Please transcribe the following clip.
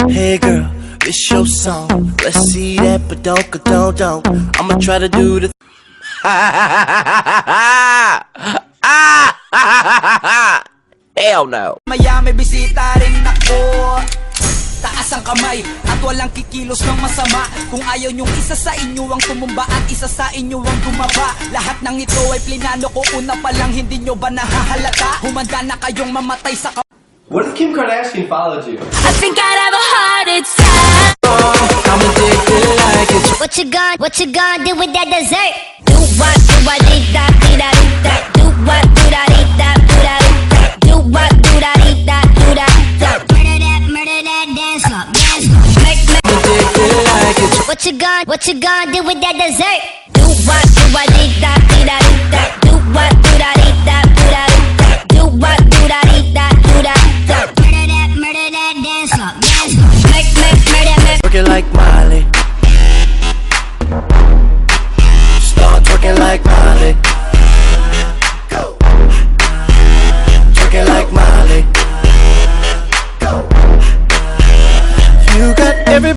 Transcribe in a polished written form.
Hey girl, it's your song. Let's see that, but don't. I'ma try to do the. Hell no. Maya may bisita rin ako. Taas ang kamay at walang kikilos ng masama. Kung ayaw nyong isa sa inyo ang tumumba at isa sa inyo ang tumaba, lahat ng ito ay plinano ko. Una pa lang, hindi nyo ba nahahalata? Humanda na kayong mamatay sa What if Kim Kardashian followed you? I think I'd have a heart attack. I'm addicted like it. What you gonna do with that dessert? Do what, dee da, dee da, dee da. Do what, do da, dee da, do da, dee da. Do what, do da, dee da, do da, da. Murder that, dance up, dance up. Make I'm addicted like it. What you gonna do with that dessert? Do what, dee da, dee da, dee da.